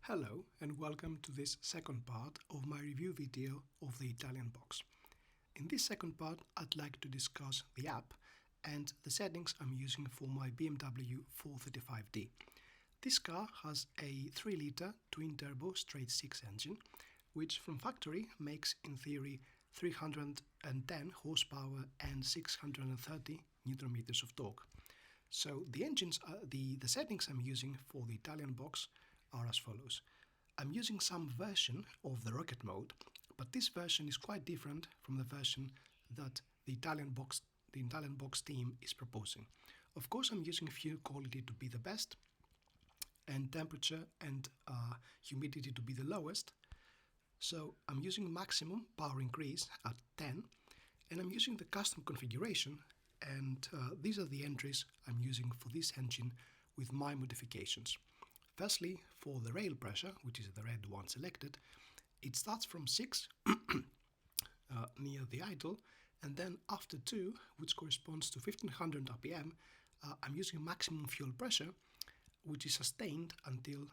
Hello and welcome to this second part of my review video of the Italian box. In this second part I'd like to discuss the app and the settings I'm using for my BMW F36. This car has a 3-litre twin-turbo straight-six engine, which from factory makes in theory 310 horsepower and 630 Newton meters of torque. So the settings I'm using for the Italian box are as follows. I'm using some version of the rocket mode, but this version is quite different from the version that the Italian box team is proposing. Of course, I'm using fuel quality to be the best, and temperature and humidity to be the lowest. So I'm using maximum power increase at 10, and I'm using the custom configuration, and these are the entries I'm using for this engine with my modifications. Firstly, for the rail pressure, which is the red one selected, it starts from 6 near the idle, and then after 2, which corresponds to 1500 RPM, I'm using maximum fuel pressure, which is sustained until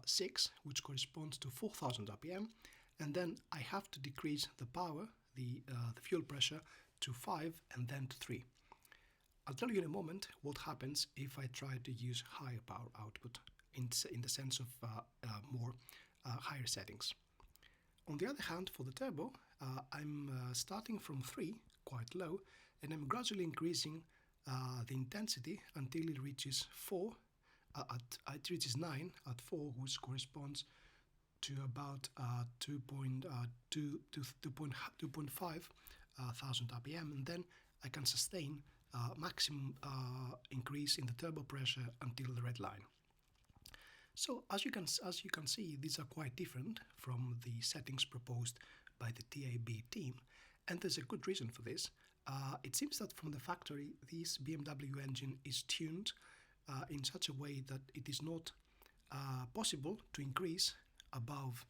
6, which corresponds to 4000 RPM, and then I have to decrease the power, the fuel pressure, to 5 and then to 3. I'll tell you in a moment what happens if I try to use higher power output in the sense of more higher settings. On the other hand, for the turbo, I'm starting from 3, quite low, and I'm gradually increasing the intensity until it reaches 4. It reaches 9 at 4, which corresponds to about 2.5 thousand RPM, and then I can sustain maximum increase in the turbo pressure until the red line. So as you can see, these are quite different from the settings proposed by the TAB team, and there's a good reason for this. It seems that from the factory this BMW engine is tuned in such a way that it is not possible to increase above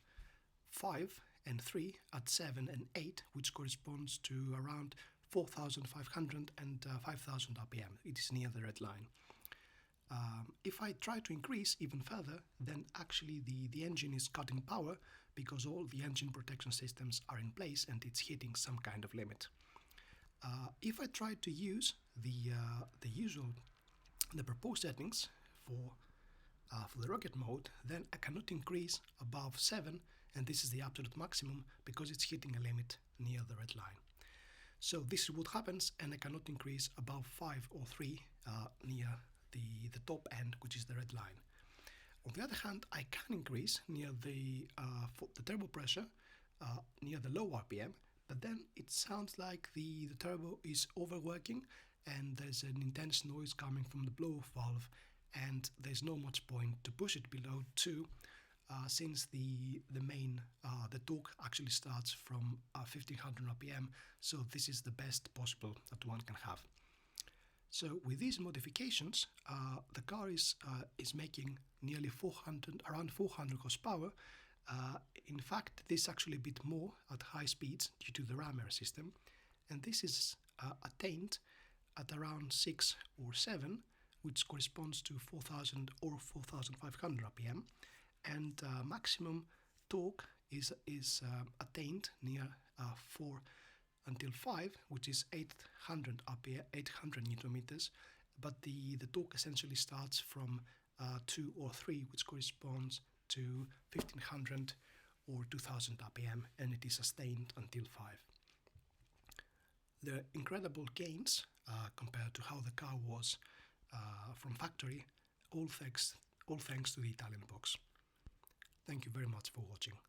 5 and 3 at 7 and 8, which corresponds to around 4,500 and 5,000 RPM. It is near the red line. If I try to increase even further, then actually the engine is cutting power because all the engine protection systems are in place and it's hitting some kind of limit. If I try to use the proposed settings for the rocket mode, then I cannot increase above 7, and this is the absolute maximum because it's hitting a limit near the red line. So this is what happens, and I cannot increase above 5 or 3 near the top end, which is the red line. On the other hand, I can increase near the turbo pressure, near the low RPM, but then it sounds like the turbo is overworking and there's an intense noise coming from the blow-off valve, and there's no much point to push it below 2 since the torque actually starts from 1500 RPM, so this is the best possible that one can have. So with these modifications, the car is making nearly around 400 horsepower. In fact, this is actually a bit more at high speeds due to the ram air system, and this is attained at around 6 or 7, which corresponds to 4,000 or 4,500 RPM, and maximum torque is attained near 4 until 5, which is 800 RPM, 800 Newton meters, but the torque essentially starts from 2 or 3, which corresponds to 1500 or 2000 RPM, and it is sustained until 5. The incredible gains compared to how the car was from factory, all thanks to the Italian box. Thank you very much for watching.